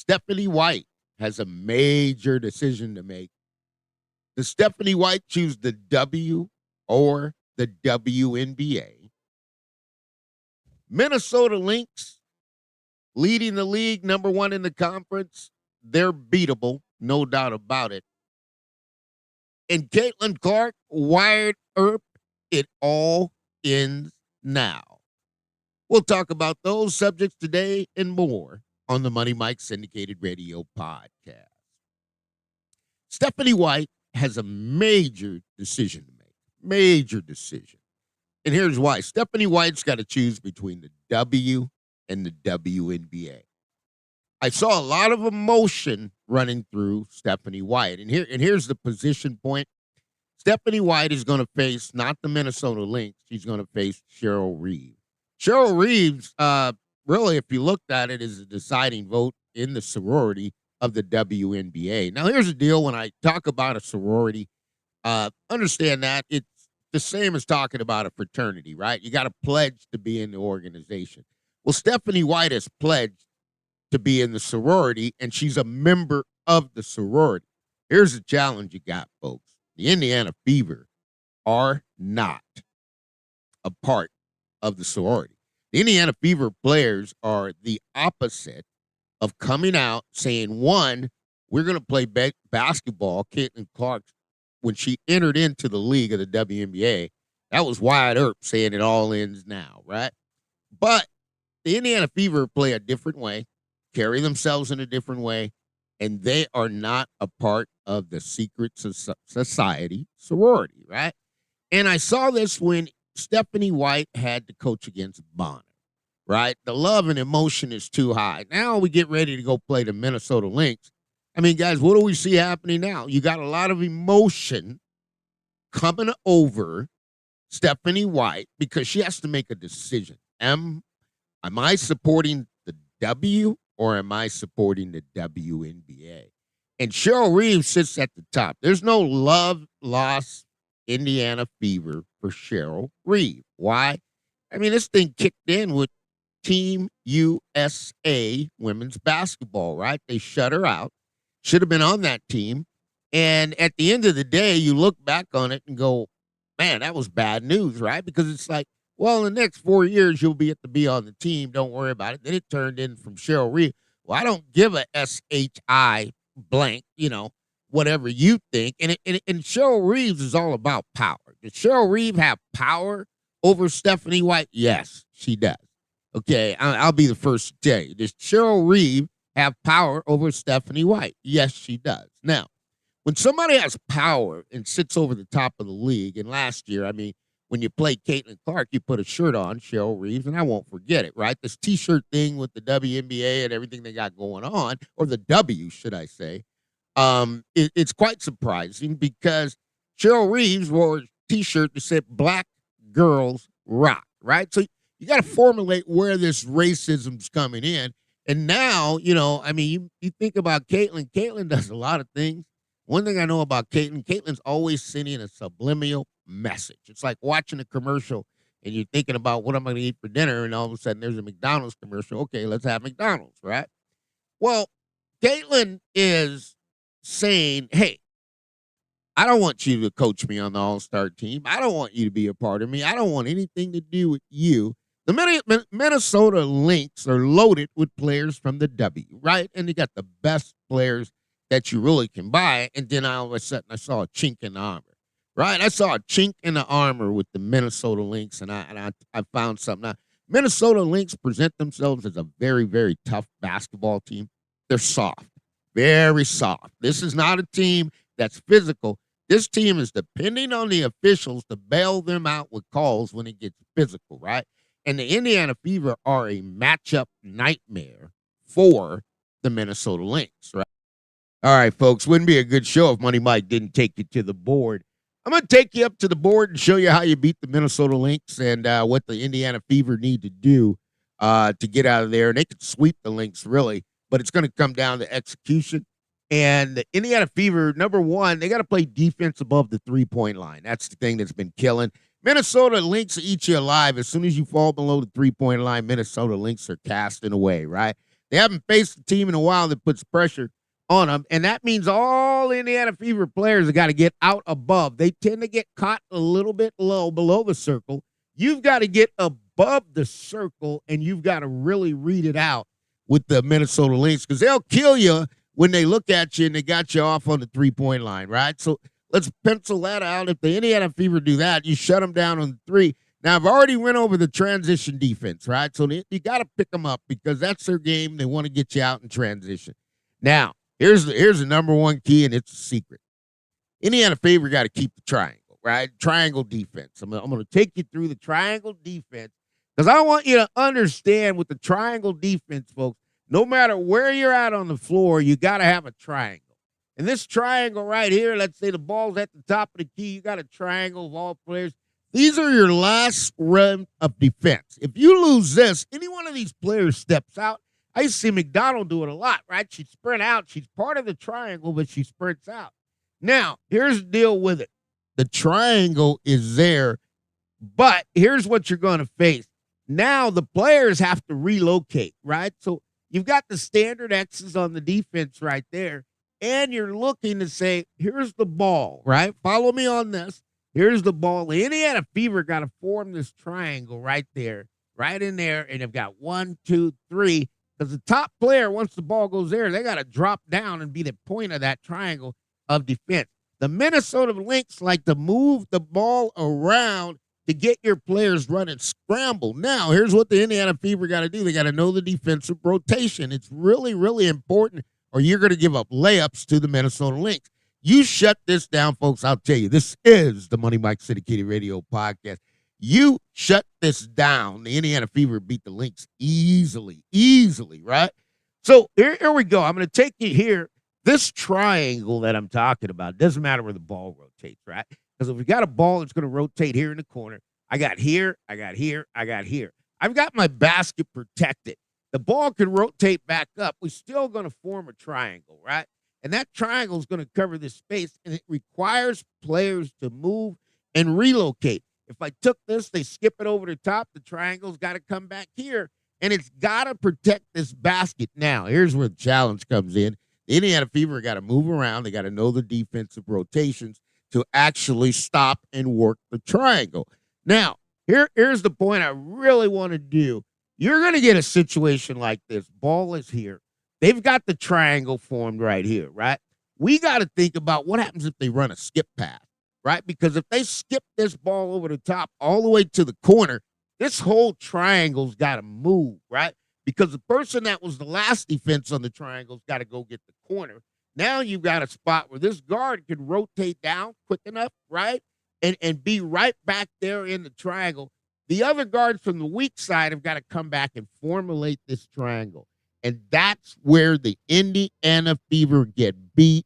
Stephanie White has a major decision to make. Does Stephanie White choose the W or the WNBA? Minnesota Lynx leading the league, number one in the conference. They're beatable, no doubt about it. And Clark Wyatt Earp, it all ends now. We'll talk about those subjects today and more on the Money Mike Syndicated Radio podcast. Stephanie White has a major decision to make. Major decision. And here's why. Stephanie White's got to choose between the W and the WNBA. I saw a lot of emotion running through Stephanie White. And here's the position point. Stephanie White is going to face not the Minnesota Lynx. She's going to face Cheryl Reeve. Cheryl Reeves, really, if you looked at it, is a deciding vote in the sorority of the WNBA. Now, here's the deal. When I talk about a sorority, understand that it's the same as talking about a fraternity, right? You got to pledge to be in the organization. Well, Stephanie White has pledged to be in the sorority, and she's a member of the sorority. Here's the challenge you got, folks. The Indiana Fever are not a part of the sorority. The Indiana Fever players are the opposite of coming out saying, one, we're going to play basketball. Caitlin Clark, when she entered into the league of the WNBA, that was Wyatt Earp saying it all ends now, right? But the Indiana Fever play a different way, carry themselves in a different way, and they are not a part of the secret society sorority, right? And I saw this when Stephanie White had to coach against Bonner, right? The love and emotion is too high. Now we get ready to go play the Minnesota Lynx. I mean, guys, what do we see happening now? You got a lot of emotion coming over Stephanie White because she has to make a decision. Am I supporting the W or am I supporting the WNBA? And Cheryl Reeve sits at the top. There's no love, loss, Indiana Fever for Cheryl Reeve. Why? I mean, this thing kicked in with Team USA women's basketball, right? They shut her out. Should have been on that team. And at the end of the day, you look back on it and go, man, that was bad news, right? Because it's like, well, in the next 4 years, you'll be on the team. Don't worry about it. Then it turned in from Cheryl Reeve. Well, I don't give a SHI blank, whatever you think. And Cheryl Reeves is all about power. Does Cheryl Reeve have power over Stephanie White? Yes, she does. Okay, I'll be the first to tell you. Does Cheryl Reeve have power over Stephanie White? Yes, she does. Now, when somebody has power and sits over the top of the league, and last year, I mean, when you play Caitlin Clark, you put a shirt on, Cheryl Reeves, and I won't forget it, right? This T-shirt thing with the WNBA and everything they got going on, or the W, should I say. It's quite surprising because Cheryl Reeves wore a T-shirt that said Black Girls Rock, right? So you got to formulate where this racism's coming in. And now, I mean, you think about Caitlin. Caitlin does a lot of things. One thing I know about Caitlin's always sending a subliminal message. It's like watching a commercial and you're thinking about what I'm going to eat for dinner, and all of a sudden there's a McDonald's commercial. Okay, let's have McDonald's, right? Well, Caitlin is saying, hey, I don't want you to coach me on the All-Star team. I don't want you to be a part of me. I don't want anything to do with you. The Minnesota Lynx are loaded with players from the W, right? And they got the best players that you really can buy. And then all of a sudden I saw a chink in the armor, right? I saw a chink in the armor with the Minnesota Lynx, and I found something. Now, Minnesota Lynx present themselves as a very, very tough basketball team. They're soft, very soft. This is not a team that's physical. This team is depending on the officials to bail them out with calls when it gets physical, right? And the Indiana Fever are a matchup nightmare for the Minnesota Lynx, right? All right, folks, wouldn't be a good show if Money Mike didn't take you to the board. I'm going to take you up to the board and show you how you beat the Minnesota Lynx and what the Indiana Fever need to do to get out of there. And they could sweep the Lynx, really, but it's going to come down to execution. And the Indiana Fever, number one, they got to play defense above the three-point line. That's the thing that's been killing. Minnesota Lynx eat you alive. As soon as you fall below the three-point line, Minnesota Lynx are casting away, right? They haven't faced a team in a while that puts pressure on them, and that means all Indiana Fever players have got to get out above. They tend to get caught a little bit low below the circle. You've got to get above the circle, and you've got to really read it out with the Minnesota Lynx because they'll kill you when they look at you and they got you off on the three-point line, right? So let's pencil that out. If the Indiana Fever do that, you shut them down on the three. Now, I've already went over the transition defense, right? So you got to pick them up because that's their game. They want to get you out in transition. Now, here's the number one key, and it's a secret. Indiana Fever got to keep the triangle, right? Triangle defense. I'm going to take you through the triangle defense because I want you to understand with the triangle defense, folks, no matter where you're at on the floor, you got to have a triangle. And this triangle right here, let's say the ball's at the top of the key, you got a triangle of all players. These are your last run of defense. If you lose this, any one of these players steps out. I used to see McDonald do it a lot, right? She'd sprint out. She's part of the triangle, but she sprints out. Now, here's the deal with it. The triangle is there, but here's what you're going to face. Now, the players have to relocate, right? So you've got the standard X's on the defense right there, and you're looking to say, here's the ball, right? Follow me on this. Here's the ball. The Indiana Fever got to form this triangle right there, right in there, and they've got 1, 2, 3. Because the top player, once the ball goes there, they got to drop down and be the point of that triangle of defense. The Minnesota Lynx like to move the ball around to get your players running scramble. Now, here's what the Indiana Fever got to do. They got to know the defensive rotation. It's really, really important, or you're going to give up layups to the Minnesota Lynx. You shut this down, folks. I'll tell you, this is the Money Mike City Kitty Radio podcast. You shut this down. The Indiana Fever beat the Lynx easily, right? So here we go. I'm going to take you here. This triangle that I'm talking about doesn't matter where the ball rotates, right? Because if we got a ball that's going to rotate here in the corner, I got here, I got here, I got here. I've got my basket protected. The ball can rotate back up. We're still going to form a triangle, right? And that triangle is going to cover this space, and it requires players to move and relocate. If I took this, they skip it over the top. The triangle's got to come back here, and it's got to protect this basket. Now, here's where the challenge comes in. The Indiana Fever got to move around. They got to know the defensive rotations to actually stop and work the triangle. Now, here's the point I really want to do. You're going to get a situation like this. Ball is here. They've got the triangle formed right here, right? We got to think about what happens if they run a skip pass, right? Because if they skip this ball over the top all the way to the corner, this whole triangle's got to move, right? Because the person that was the last defense on the triangle's got to go get the corner. Now you've got a spot where this guard can rotate down quick enough, right? And be right back there in the triangle. The other guards from the weak side have got to come back and formulate this triangle. And that's where the Indiana Fever get beat.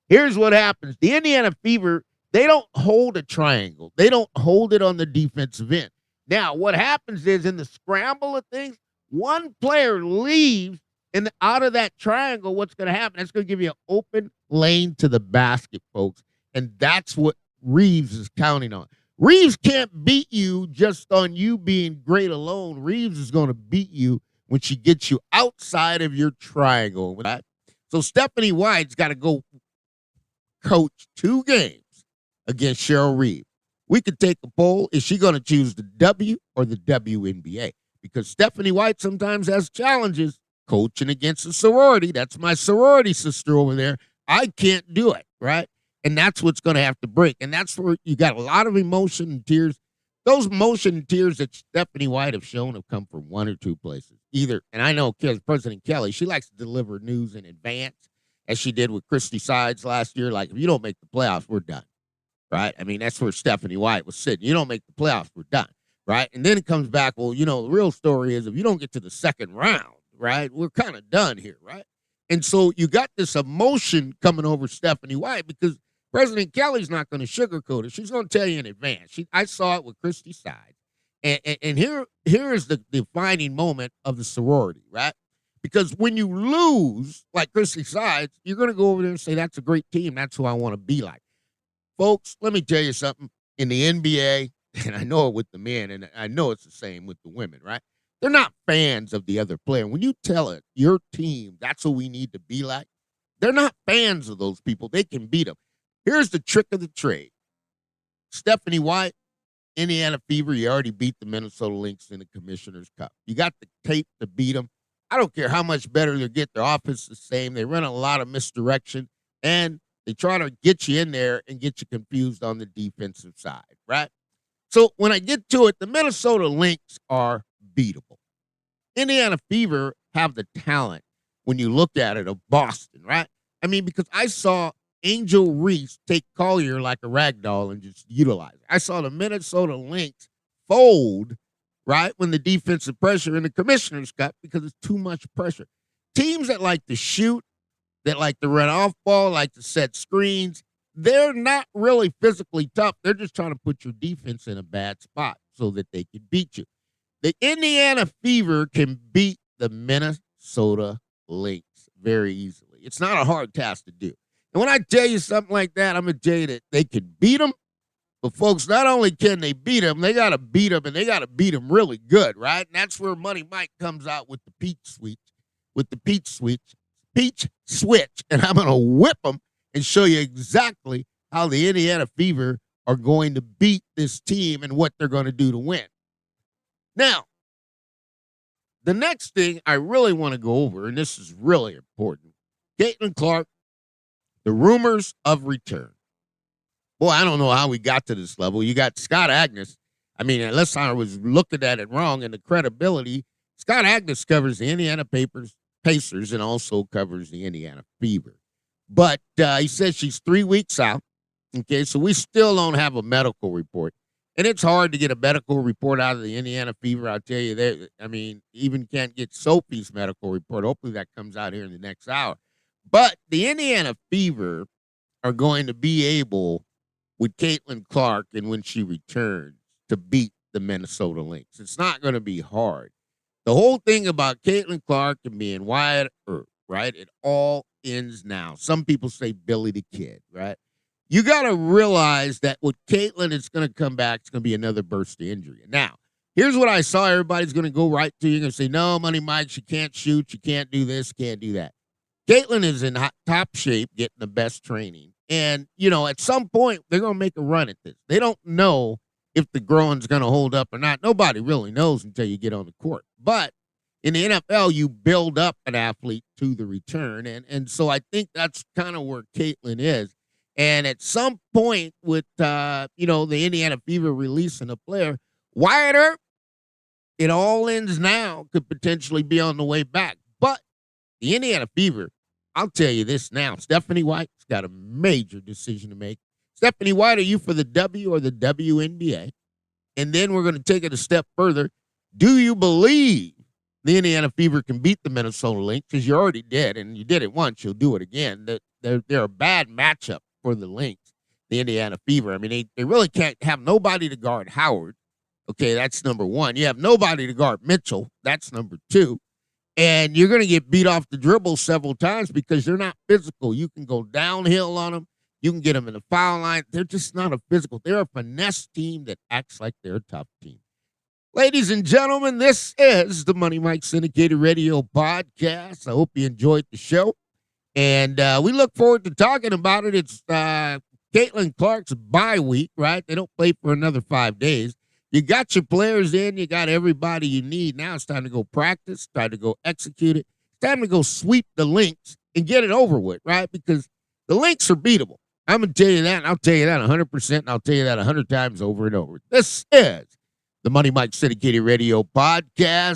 Here's what happens. The Indiana Fever, they don't hold a triangle. They don't hold it on the defensive end. Now, what happens is in the scramble of things, one player leaves, and out of that triangle, what's going to happen? That's going to give you an open lane to the basket, folks. And that's what Reeves is counting on. Reeves can't beat you just on you being great alone. Reeves is going to beat you when she gets you outside of your triangle. So Stephanie White's got to go coach 2 games against Cheryl Reeve. We could take a poll. Is she going to choose the W or the WNBA? Because Stephanie White sometimes has challenges coaching against a sorority. That's my sorority sister over there. I can't do it, right? And that's what's going to have to break. And that's where you got a lot of emotion and tears. Those emotion and tears that Stephanie White have shown have come from 1 or 2 places. Either, and I know President Kelly, she likes to deliver news in advance, as she did with Christy Sides last year. Like, if you don't make the playoffs, we're done, right? I mean, that's where Stephanie White was sitting. You don't make the playoffs, we're done, right? And then it comes back, well, the real story is if you don't get to the second round, right, we're kind of done here, right? And so you got this emotion coming over Stephanie White because President Kelly's not going to sugarcoat it. She's going to tell you in advance. I saw it with Christy Sides. And here is the defining moment of the sorority, right? Because when you lose, like Christy Sides, you're going to go over there and say, that's a great team. That's who I want to be like. Folks, let me tell you something. In the NBA, and I know it with the men, and I know it's the same with the women, right? They're not fans of the other player. When you tell it, your team, that's what we need to be like, they're not fans of those people. They can beat them. Here's the trick of the trade. Stephanie White, Indiana Fever, you already beat the Minnesota Lynx in the Commissioner's Cup. You got the tape to beat them. I don't care how much better they get. Their offense is the same. They run a lot of misdirection, and they try to get you in there and get you confused on the defensive side, right? So when I get to it, the Minnesota Lynx are beatable. Indiana Fever have the talent when you look at it of Boston, right? I mean, because I saw Angel Reese take Collier like a rag doll and just utilize it. I saw the Minnesota Lynx fold, right, when the defensive pressure in the Commissioner's Cup because it's too much pressure. Teams that like to shoot, that like to run off ball, like to set screens, they're not really physically tough. They're just trying to put your defense in a bad spot so that they can beat you. The Indiana Fever can beat the Minnesota Lynx very easily. It's not a hard task to do. And when I tell you something like that, I'm going to tell you that they can beat them. But, folks, not only can they beat them, they got to beat them, and they got to beat them really good, right? And that's where Money Mike comes out with the peach switch, and I'm going to whip them and show you exactly how the Indiana Fever are going to beat this team and what they're going to do to win. Now, the next thing I really want to go over, and this is really important, Caitlin Clark, the rumors of return. Boy, I don't know how we got to this level. You got Scott Agnes. I mean, unless I was looking at it wrong in the credibility, Scott Agnes covers the Indiana Pacers and also covers the Indiana Fever. But he says she's 3 weeks out. Okay, so we still don't have a medical report. And it's hard to get a medical report out of the Indiana Fever. I'll tell you, even can't get Sophie's medical report. Hopefully that comes out here in the next hour. But the Indiana Fever are going to be able, with Caitlin Clark and when she returns, to beat the Minnesota Lynx. It's not going to be hard. The whole thing about Caitlin Clark and being Wyatt Earp, right? It all ends now. Some people say Billy the Kid, right? You got to realize that with Caitlin, it's going to come back. It's going to be another burst of injury. Now, here's what I saw. Everybody's going to go right to you and say, no, Money Mike, she can't shoot. She can't do this, can't do that. Caitlin is in top shape, getting the best training. And, at some point, they're going to make a run at this. They don't know if the groin's going to hold up or not. Nobody really knows until you get on the court. But in the NFL, you build up an athlete to the return. And so I think that's kind of where Caitlin is. And at some point with, the Indiana Fever releasing a player, Wyatt Earp, it all ends now, could potentially be on the way back. But the Indiana Fever, I'll tell you this now, Stephanie White's got a major decision to make. Stephanie White, are you for the W or the WNBA? And then we're going to take it a step further. Do you believe the Indiana Fever can beat the Minnesota Lynx? Because you already did, and you did it once. You'll do it again. They're a bad matchup for the Lynx, the Indiana Fever. I mean, they really can't have nobody to guard Howard. Okay, that's number one. You have nobody to guard Mitchell. That's number two. And you're going to get beat off the dribble several times because they're not physical. You can go downhill on them. You can get them in the foul line. They're just not a physical. They're a finesse team that acts like they're a tough team. Ladies and gentlemen, this is the Money Mike Syndicated Radio Podcast. I hope you enjoyed the show. And we look forward to talking about it. It's Caitlin Clark's bye week, right? They don't play for another 5 days. You got your players in. You got everybody you need. Now it's time to go practice, time to go execute it. It's time to go sweep the Lynx and get it over with, right? Because the Lynx are beatable. I'm going to tell you that, and I'll tell you that 100%, and I'll tell you that 100 times over and over. This is the Money Mike Syndicated Radio Podcast.